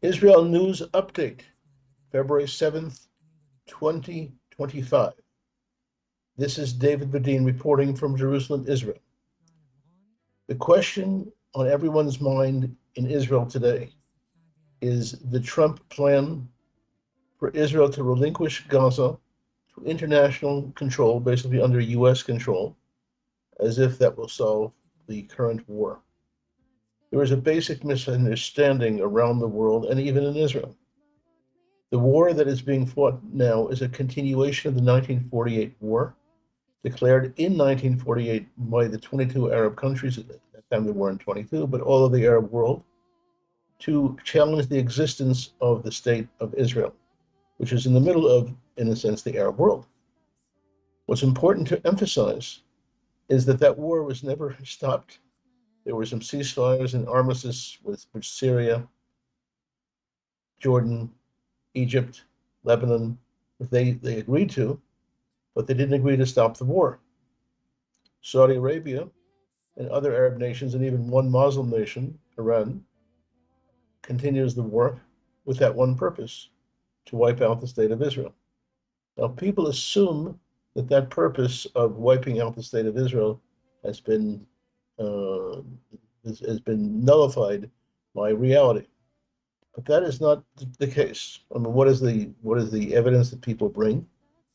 Israel News Update, February 7th, 2025. This is David Bedein reporting from Jerusalem, Israel. The question on everyone's mind in Israel today is the Trump plan for Israel to relinquish Gaza to international control, basically under US control, as if that will solve the current war. There is a basic misunderstanding around the world and even in Israel. The war that is being fought now is a continuation of the 1948 war, declared in 1948 by the 22 Arab countries. At that time, there weren't 22, but all of the Arab world, to challenge the existence of the state of Israel, which is in the middle of, in a sense, the Arab world. What's important to emphasize is that that war was never stopped. There were some ceasefires and armistice with Syria, Jordan, Egypt, Lebanon, they agreed to, but they didn't agree to stop the war. Saudi Arabia and other Arab nations, and even one Muslim nation, Iran, continues the war with that one purpose, to wipe out the state of Israel. Now, people assume that that purpose of wiping out the state of Israel has been nullified by reality, but that is not the case. I mean, what is the evidence that people bring?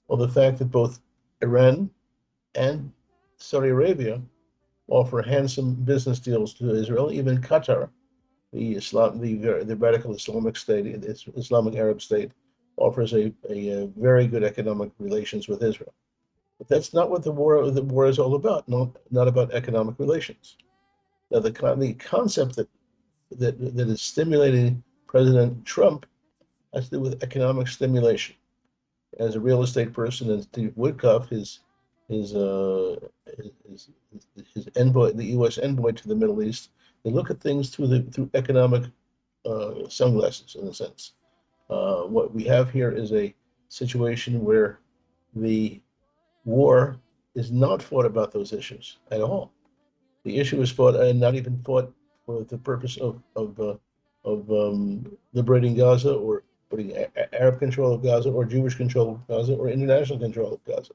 Well, the fact that both Iran and Saudi Arabia offer handsome business deals to Israel, even Qatar, the radical Islamic state, Islamic Arab state, offers a very good economic relations with Israel. But that's not what the war is all about. Not about economic relations. Now, the concept that is stimulating President Trump has to do with economic stimulation. As a real estate person, and Steve Woodcock, his envoy, the U.S. envoy to the Middle East, they look at things through economic sunglasses, in a sense. What we have here is a situation where the war is not fought about those issues at all. The issue is fought, and not even fought for the purpose of liberating Gaza, or putting Arab control of Gaza, or Jewish control of Gaza, or international control of Gaza.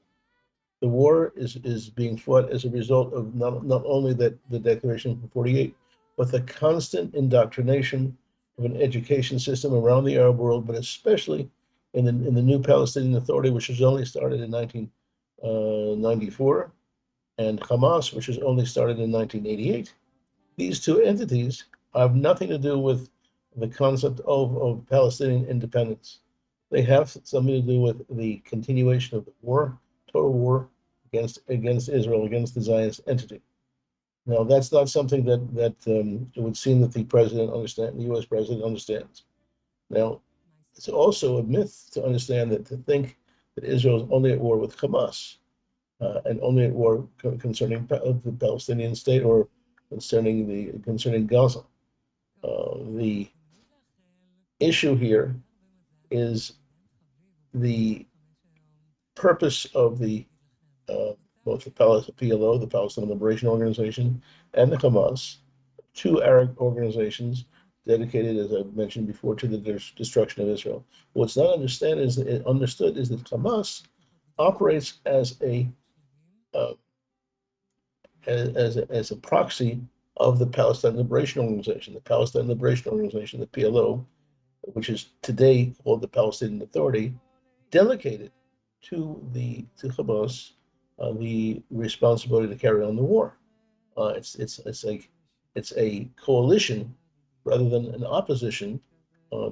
The war is being fought as a result of not only the declaration from 48, but the constant indoctrination of an education system around the Arab world, but especially in the new Palestinian Authority, which was only started in 1994, and Hamas, which was only started in 1988. These two entities have nothing to do with the concept of Palestinian independence. They have something to do with the continuation of the war, total war against Israel, against the Zionist entity. Now, that's not something that it would seem that the president understands, the U.S. president understands. Now, it's also a myth to understand that, to think that Israel is only at war with Hamas, and only at war concerning the Palestinian state, or concerning Gaza. The issue here is the purpose of both the PLO, the Palestinian Liberation Organization, and the Hamas, two Arab organizations dedicated, as I mentioned before, to the destruction of Israel. What's not understood is that Hamas operates as a proxy of the Palestine Liberation Organization. The Palestine Liberation Organization, the PLO, which is today called the Palestinian Authority, delegated to Hamas the responsibility to carry on the war. It's a coalition rather than an opposition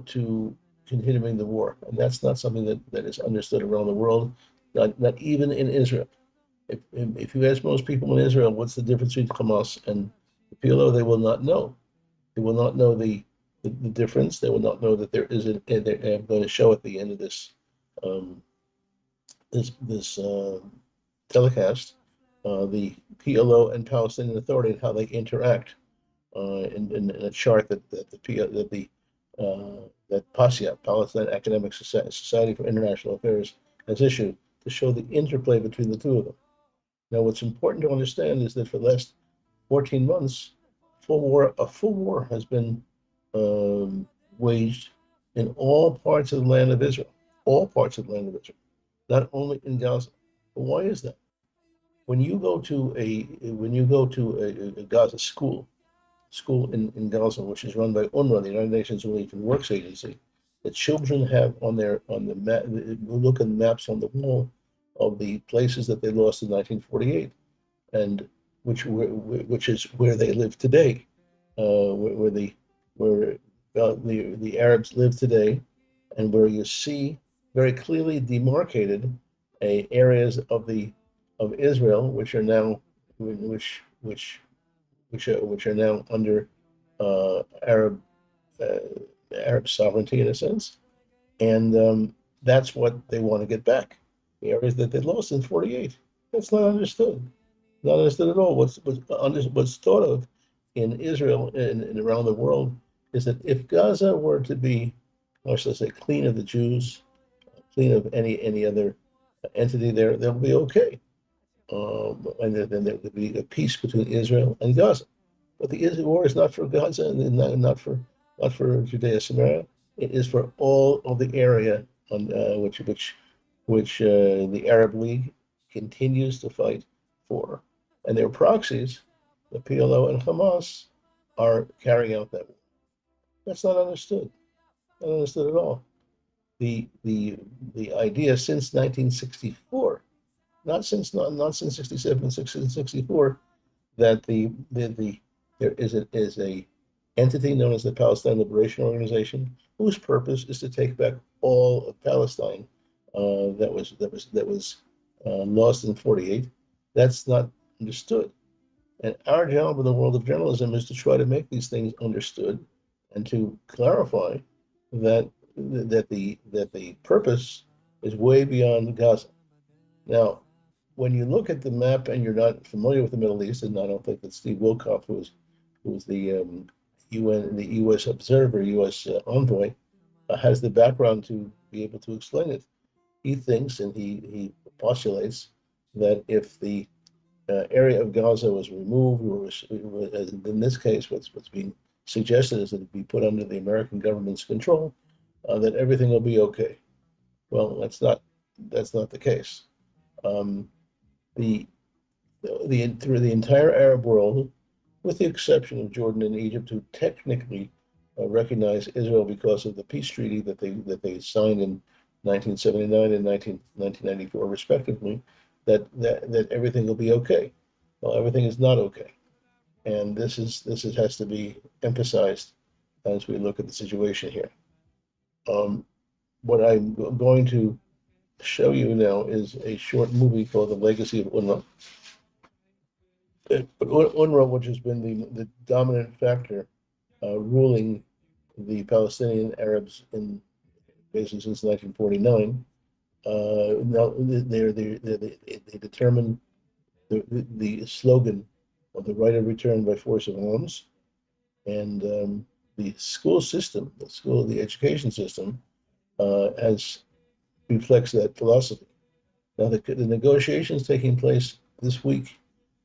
to continuing the war, and that's not something that is understood around the world, not even in Israel. If you ask most people in Israel what's the difference between Hamas and the PLO, they will not know. They will not know the difference. They will not know that there is I'm going to show at the end of this telecast the PLO and Palestinian Authority, and how they interact in a chart that PASIA, Palestine Academic Society for International Affairs, has issued to show the interplay between the two of them. Now, what's important to understand is that for the last 14 months, a full war has been waged in all parts of the land of Israel, all parts of the land of Israel, not only in Gaza. But why is that? When you go to a Gaza school in Gaza, which is run by UNRWA, the United Nations Relief and Works Agency, the children have on the map. Look at the maps on the wall of the places that they lost in 1948, and which is where they live today, where the Arabs live today, and where you see very clearly demarcated areas of Israel which are now which are now under uh, Arab uh, Arab sovereignty in a sense, and that's what they want to get back. The areas that they lost in '48. That's not understood. Not understood at all. What's thought of in Israel and around the world is that if Gaza were to be, or should I say, clean of the Jews, clean of any other entity there, they'll be okay. And then there would be a peace between Israel and Gaza. But the Israel war is not for Gaza and not for Judea Samaria. It is for all of the area on which the Arab League continues to fight for, and their proxies, the PLO and Hamas, are carrying out that war. That's not understood. Not understood at all. The idea since 1964, not since 67, 64, that there is a entity known as the Palestine Liberation Organization, whose purpose is to take back all of Palestine that was lost in '48. That's not understood, and our job in the world of journalism is to try to make these things understood and to clarify that the purpose is way beyond Gaza. Now, when you look at the map and you're not familiar with the Middle East, and I don't think that Steve Wilkoff, who's the the U.S. observer, U.S. envoy, has the background to be able to explain it. He thinks and he postulates that if the area of Gaza was removed, or in this case, what's being suggested is that it be put under the American government's control, that everything will be okay. Well, that's not the case. Um, the through the entire Arab world, with the exception of Jordan and Egypt, who technically recognize Israel because of the peace treaty that they signed in 1979 and 1994, respectively, that everything will be okay. Well, everything is not okay, and this has to be emphasized as we look at the situation here. Um, what I'm going to show you now is a short movie called The Legacy of UNRWA. UNRWA, which has been the dominant factor ruling the Palestinian Arabs in basically since 1949. Now they determined the slogan of the right of return by force of arms, and the school system, the education system, has reflects that philosophy. Now, the negotiations taking place this week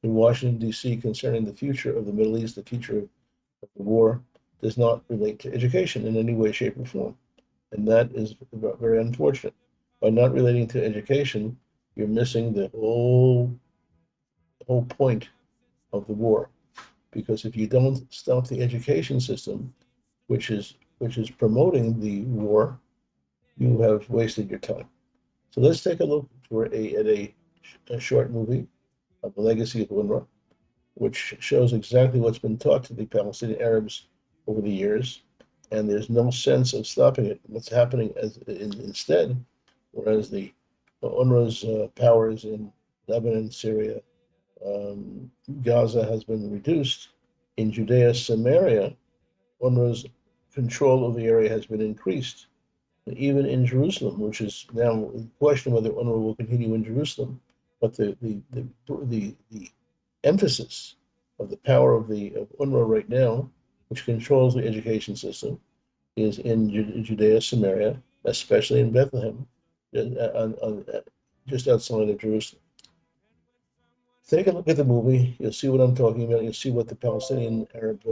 in Washington, D.C., concerning the future of the Middle East, the future of the war, does not relate to education in any way, shape, or form. And that is very unfortunate. By not relating to education, you're missing the whole point of the war. Because if you don't stop the education system, which is promoting the war, you have wasted your time. So let's take a look at a short movie of the legacy of UNRWA, which shows exactly what's been taught to the Palestinian Arabs over the years, and there's no sense of stopping it. What's happening instead, whereas the UNRWA's powers in Lebanon, Syria, Gaza has been reduced, in Judea, Samaria, UNRWA's control of the area has been increased. Even in Jerusalem, which is now in question whether UNRWA will continue in Jerusalem, but the emphasis of the power of UNRWA right now, which controls the education system, is in Judea, Samaria, especially in Bethlehem, just outside of Jerusalem. Take a look at the movie. You'll see what I'm talking about. You'll see what the Palestinian Arab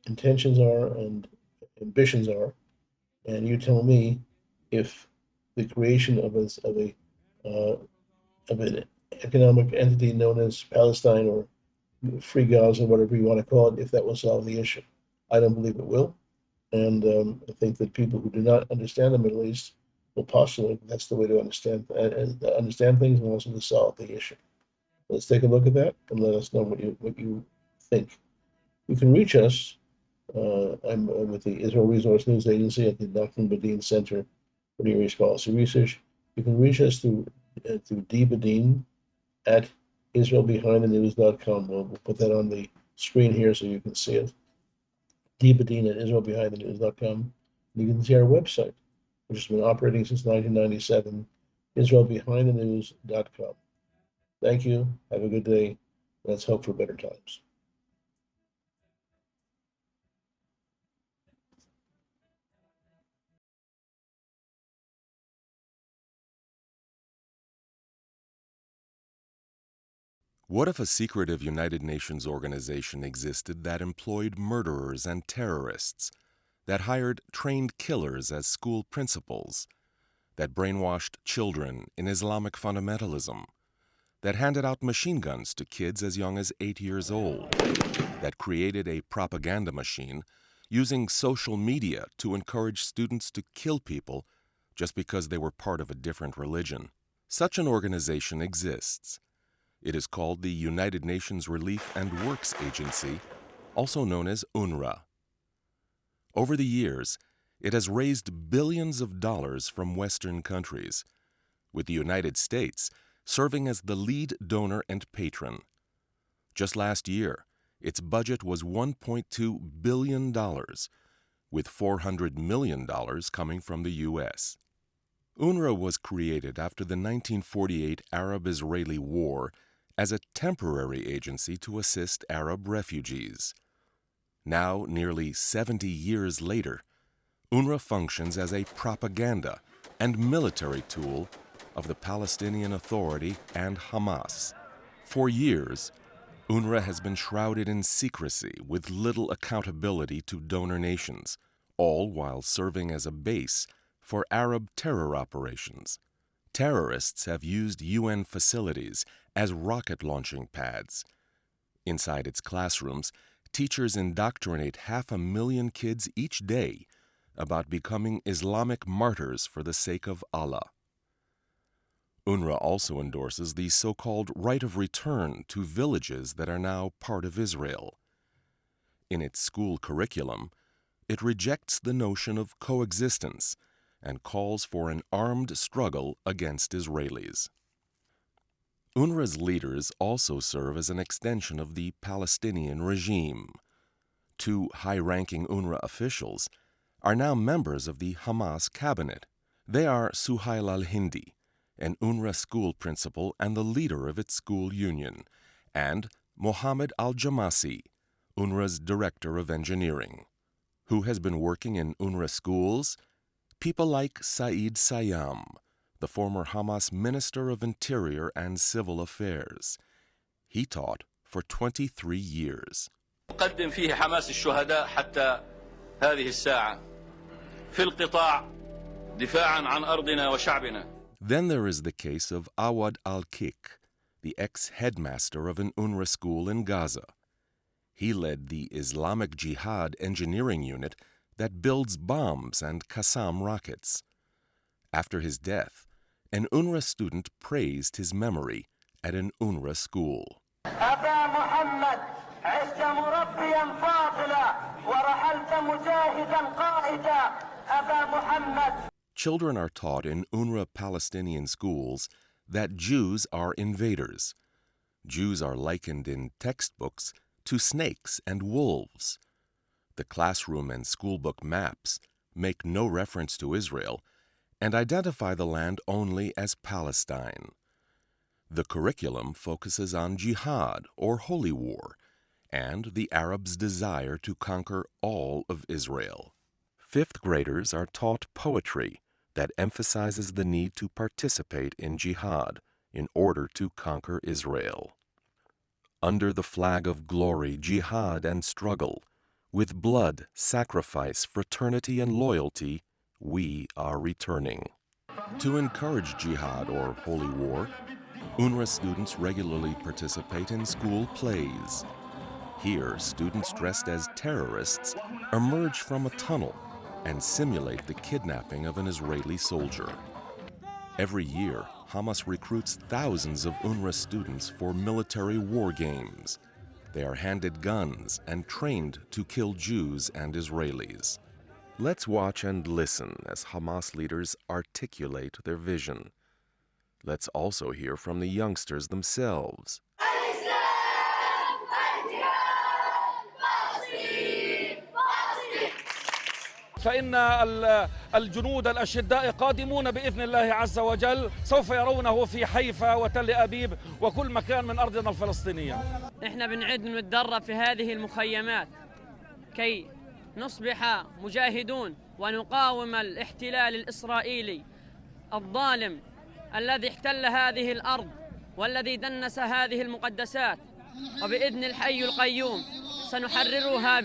intentions are, and ambitions are, and you tell me if the creation of an economic entity known as Palestine or Free Gaza, whatever you want to call it, if that will solve the issue. I don't believe it will, and I think that people who do not understand the Middle East will postulate that's the way to understand things and also to solve the issue. Let's take a look at that and let us know what you think. You can reach us. I'm with the Israel Resource News Agency at the Dr. Bedein Center for Near East Policy Research. You can reach us through Bedein at IsraelBehindTheNews.com. We'll put that on the screen here so you can see it. Bedein at IsraelBehindTheNews.com. You can see our website, which has been operating since 1997, IsraelBehindTheNews.com. Thank you. Have a good day. Let's hope for better times. What if a secretive United Nations organization existed that employed murderers and terrorists, that hired trained killers as school principals, that brainwashed children in Islamic fundamentalism, that handed out machine guns to kids as young as 8 years old, that created a propaganda machine using social media to encourage students to kill people just because they were part of a different religion? Such an organization exists. It is called the United Nations Relief and Works Agency, also known as UNRWA. Over the years, it has raised billions of dollars from Western countries, with the United States serving as the lead donor and patron. Just last year, its budget was $1.2 billion, with $400 million coming from the U.S. UNRWA was created after the 1948 Arab-Israeli War as a temporary agency to assist Arab refugees. Now, nearly 70 years later, UNRWA functions as a propaganda and military tool of the Palestinian Authority and Hamas. For years, UNRWA has been shrouded in secrecy with little accountability to donor nations, all while serving as a base for Arab terror operations. Terrorists have used UN facilities as rocket launching pads. Inside its classrooms, teachers indoctrinate 500,000 kids each day about becoming Islamic martyrs for the sake of Allah. UNRWA also endorses the so-called right of return to villages that are now part of Israel. In its school curriculum, it rejects the notion of coexistence and calls for an armed struggle against Israelis. UNRWA's leaders also serve as an extension of the Palestinian regime. 2 high-ranking UNRWA officials are now members of the Hamas cabinet. They are Suhail al-Hindi, an UNRWA school principal and the leader of its school union, and Mohammed al-Jamasi, UNRWA's director of engineering. Who has been working in UNRWA schools? People like Saeed Sayyam, the former Hamas Minister of Interior and Civil Affairs. He taught for 23 years. نقدم فيه حماس الشهداء حتى هذه الساعة في القطاع دفاعا عن أرضنا وشعبنا. Then there is the case of Awad al-Kik, the ex-headmaster of an UNRWA school in Gaza. He led the Islamic Jihad engineering unit that builds bombs and Qassam rockets. After his death, an UNRWA student praised his memory at an UNRWA school. Children are taught in UNRWA Palestinian schools that Jews are invaders. Jews are likened in textbooks to snakes and wolves. The classroom and schoolbook maps make no reference to Israel and identify the land only as Palestine. The curriculum focuses on jihad or holy war and the Arabs' desire to conquer all of Israel. 5th graders are taught poetry that emphasizes the need to participate in jihad in order to conquer Israel. Under the flag of glory, jihad, and struggle, With blood, sacrifice, fraternity, and loyalty, we are returning. To encourage jihad or holy war, UNRWA students regularly participate in school plays. Here, students dressed as terrorists emerge from a tunnel and simulate the kidnapping of an Israeli soldier. Every year, Hamas recruits thousands of UNRWA students for military war games. They are handed guns and trained to kill Jews and Israelis. Let's watch and listen as Hamas leaders articulate their vision. Let's also hear from the youngsters themselves. فإن الجنود الأشداء قادمون بإذن الله عز وجل، سوف يرونه في حيفا وتل أبيب وكل مكان من أرضنا الفلسطينية. إحنا بنعد ونتدرب في هذه المخيمات كي نصبح مجاهدون ونقاوم الاحتلال الإسرائيلي الظالم الذي احتل هذه الأرض والذي دنس هذه المقدسات، وبإذن الحي القيوم سنحررها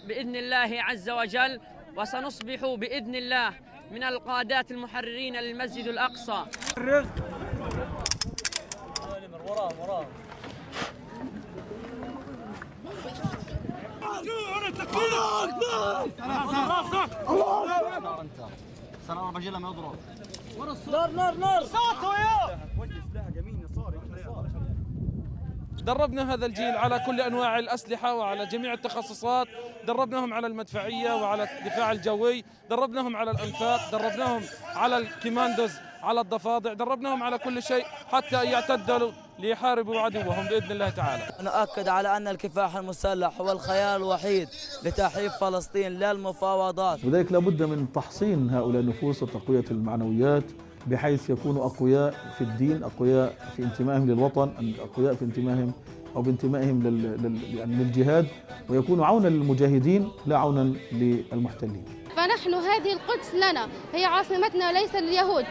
بإذن الله عز وجل، وسنصبح بإذن الله من القادات المحررين للمسجد الأقصى. دربنا هذا الجيل على كل أنواع الأسلحة وعلى جميع التخصصات، دربناهم على المدفعية وعلى الدفاع الجوي، دربناهم على الأنفاق، دربناهم على الكيماندوز، على الضفادع، دربناهم على كل شيء حتى يعتدلوا ليحاربوا عدوهم بإذن الله تعالى. نؤكد على أن الكفاح المسلح هو الخيار الوحيد لتحرير فلسطين لا المفاوضات. لذلك لابد من تحصين هؤلاء النفوس وتقوية المعنويات بحيث يكونوا أقوياء في الدين، أقوياء في انتمائهم للوطن، أقوياء في انتمائهم أو بانتمائهم للجهاد، ويكونوا عونا للمجاهدين لا عونا للمحتلين. فنحن هذه القدس لنا، هي عاصمتنا ليس لليهود.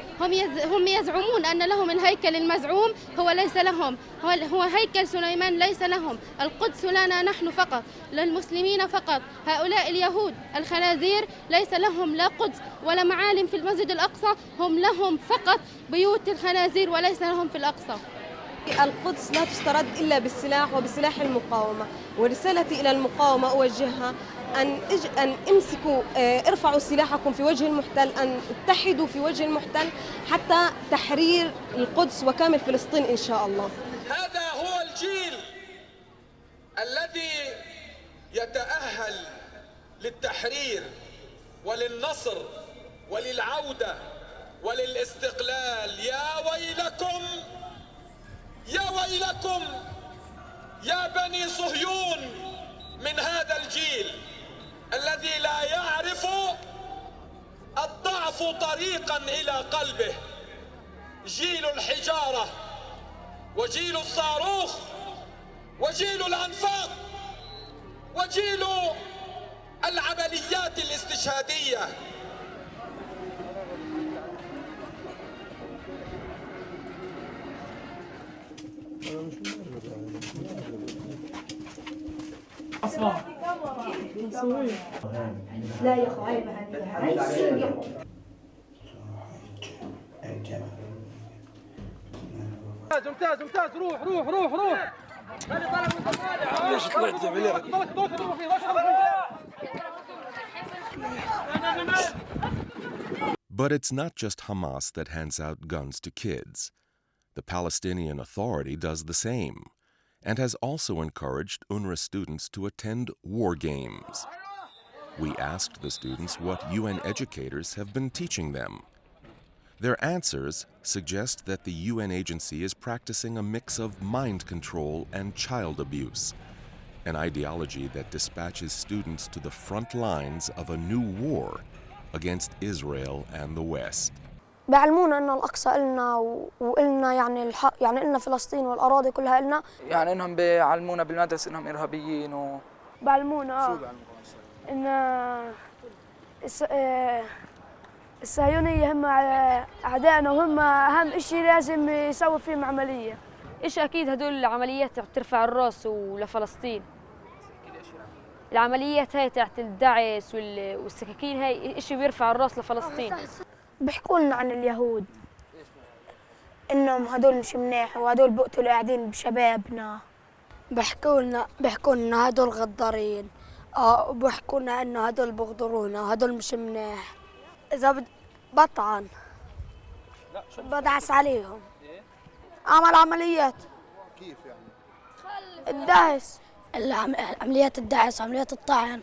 هم يزعمون أن لهم الهيكل المزعوم، هو ليس لهم، هو هيكل سليمان ليس لهم. القدس لنا نحن فقط، للمسلمين فقط. هؤلاء اليهود الخنازير ليس لهم لا قدس ولا معالم في المسجد الأقصى، هم لهم فقط بيوت الخنازير وليس لهم في الأقصى. القدس لا تسترد إلا بالسلاح وبسلاح المقاومة، ورسالتي إلى المقاومة أوجهها أن امسكوا، ارفعوا سلاحكم في وجه المحتل، أن اتحدوا في وجه المحتل حتى تحرير القدس وكامل فلسطين إن شاء الله. هذا هو الجيل الذي يتأهل للتحرير وللنصر وللعودة وللاستقلال. يا ويلكم يا ويلكم يا بني صهيون من هذا الجيل الذي لا يعرف الضعف طريقا إلى قلبه. جيل الحجارة وجيل الصاروخ وجيل الأنفاق وجيل العمليات الاستشهادية. لا يا اخو عيب هذه ممتاز روح ليش طلعت But it's not just Hamas that hands out guns to kids. The Palestinian Authority does the same, and has also encouraged UNRWA students to attend war games. We asked the students what UN educators have been teaching them. Their answers suggest that the UN agency is practicing a mix of mind control and child abuse, an ideology that dispatches students to the front lines of a new war against Israel and the West. بيعلمونا إن الأقصى إلنا وإلنا يعني الحق، يعني إلنا فلسطين والأراضي كلها إلنا. يعني إنهم بيعلمونا بالمدرسة إنهم إرهابيين بيعلمونا إن الصهيونية هم أعدائنا وهم أهم إشي لازم يسوي فيهم عملية. إيش أكيد هدول العمليات ترفع الراس ولفلسطين. العمليات هاي تاعت الدعس والسكاكين هاي إشي بيرفع الراس لفلسطين. بيحكوا لنا عن اليهود إنهم هدول مش مناح وهدول بقتلوا قاعدين بشبابنا. بيحكوا لنا هدول غدارين، وبيحكوا لنا إنه هدول بغدرونا وهدول مش مناح. إذا بطعن بدعس عليهم. عمل عمليات. كيف يعني؟ الدعس، عمليات الدعس، عمليات الطعن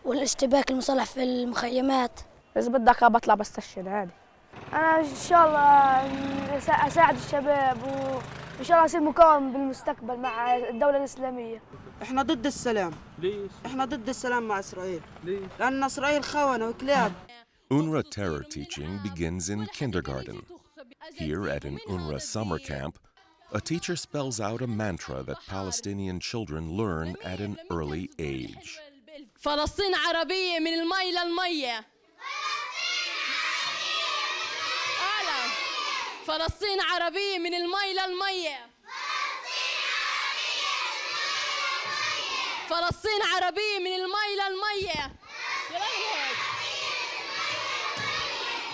والاشتباك المسلح في المخيمات. إذا بدك بطلع بستشهد عادي. أنا إن شاء الله أساعد الشباب وإن شاء الله أصير مقاوم بالمستقبل مع الدولة الإسلامية. إحنا ضد السلام. ليش؟ إحنا ضد السلام مع إسرائيل. ليش؟ لأن إسرائيل خونة وكلاب. UNRWA terror teaching begins in kindergarten. Here at an UNRWA summer camp, a teacher spells out a mantra that Palestinian children learn at an early age. فلسطين عربية من المي للمية. أعلى. فلسطين عربية من المي للمية. فلسطين عربية من المي للمية.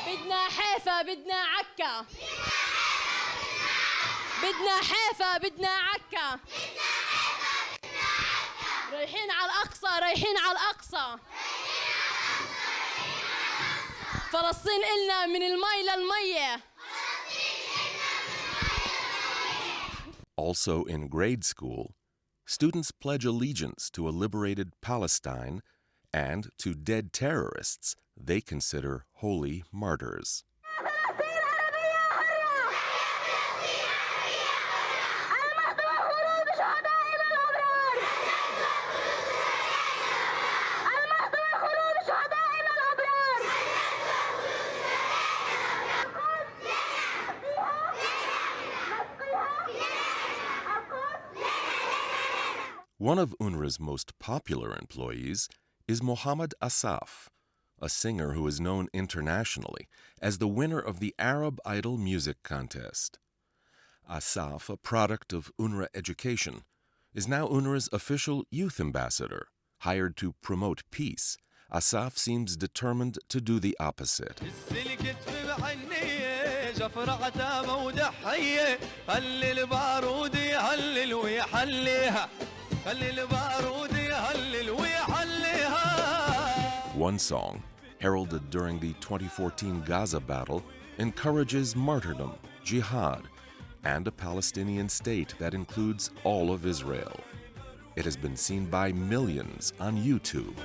بدنا حيفا بدنا عكا. بدنا حيفا بدنا عكا. رايحين على الأقصى رايحين على الأقصى. فلسطين إلنا من المي للمية. Also in grade school, students pledge allegiance to a liberated Palestine and to dead terrorists they consider holy martyrs. One of UNRWA's most popular employees is Mohammed Asaf, a singer who is known internationally as the winner of the Arab Idol music contest. Asaf, a product of UNRWA Education, is now UNRWA's official youth ambassador. Hired to promote peace, Asaf seems determined to do the opposite. One song, heralded during the 2014 Gaza battle, encourages martyrdom, jihad, and a Palestinian state that includes all of Israel. It has been seen by millions on YouTube.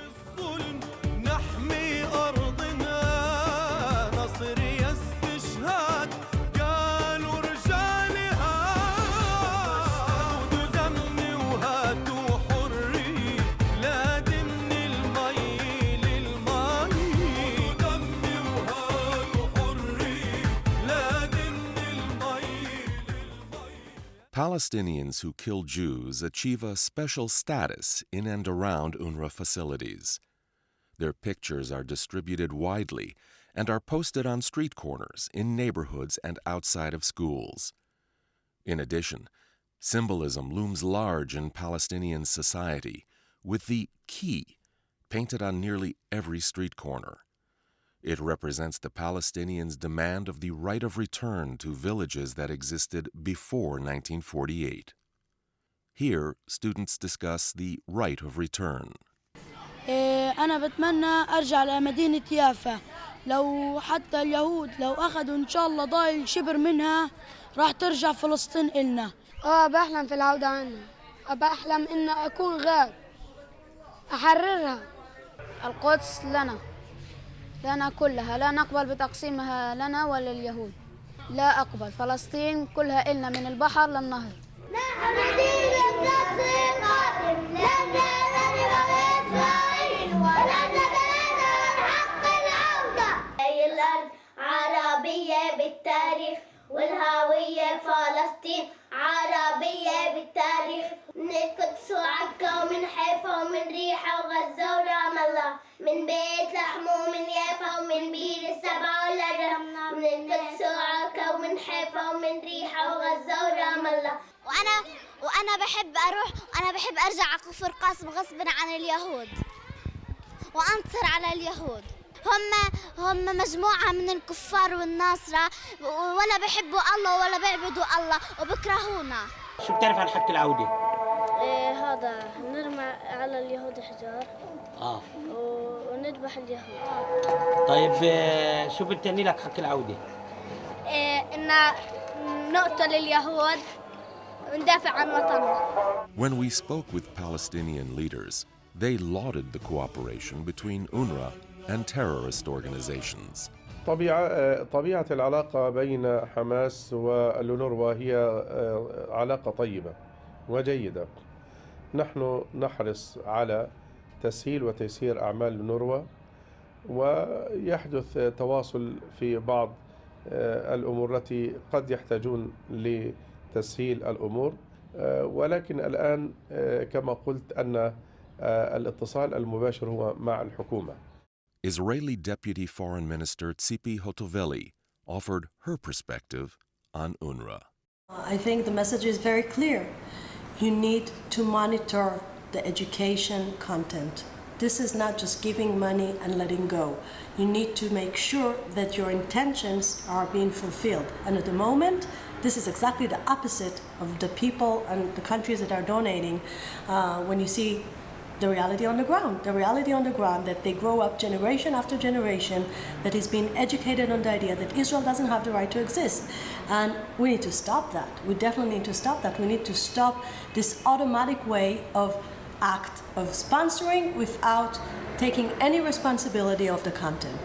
Palestinians who kill Jews achieve a special status in and around UNRWA facilities. Their pictures are distributed widely and are posted on street corners, in neighborhoods, and outside of schools. In addition, symbolism looms large in Palestinian society, with the key painted on nearly every street corner. It represents the Palestinians' demand of the right of return to villages that existed before 1948. Here, students discuss the right of return. أنا بتمنى أرجع لمدينة يافا. لو حتى اليهود لو أخذوا إن شاء الله ضايل شبر منها راح ترجع فلسطين إلنا. بحلم في العودة عنها. بحلم إن أكون غاب. أحررها. القدس لنا كلها، لا نقبل بتقسيمها لنا ولا اليهود. لا أقبل فلسطين كلها إلنا من البحر للنهر. هي الأرض عربية بالتاريخ والهوية فلسطين عربية بالتاريخ. من القدس وعكا ومن حيفا ومن ريحة وغزة ورام الله. من بيت لحم ومن يافا ومن بير السبع والأرم. من القدس وعكا ومن ومن حيفا ومن ريحة وغزة ورام الله. وأنا بحب أروح، وأنا بحب أرجع على كفر قاسم غصبا عن اليهود وأنتصر على اليهود. هم مجموعة من الكفار والناصرة، ولا بحبوا الله ولا بيعبدوا الله وبكرهونا. شو بتعرف عن حق العودة؟ هذا نرمى على اليهود حجار وندبح اليهود. طيب شو بتعني لك حق العودة؟ إن نقتل اليهود وندافع عن وطننا. When we spoke with Palestinian leaders, they lauded the cooperation between UNRWA and terrorist organizations. طبيعة العلاقة بين حماس والأونروا هي علاقة طيبة وجيدة. نحن نحرص على تسهيل وتيسير أعمال الأونروا، ويحدث تواصل في بعض الأمور التي قد يحتاجون لتسهيل الأمور، ولكن الآن كما قلت أن الاتصال المباشر هو مع الحكومة. Israeli Deputy Foreign Minister Tzipi Hotovely offered her perspective on UNRWA. I think the message is very clear. You need to monitor the education content. This is not just giving money and letting go. You need to make sure that your intentions are being fulfilled. And at the moment, this is exactly the opposite of the people and the countries that are donating. When you see the reality on the ground that they grow up generation after generation that is being educated on the idea that Israel doesn't have the right to exist. And we need to stop that. We definitely need to stop that. We need to stop this automatic way of sponsoring without taking any responsibility of the content.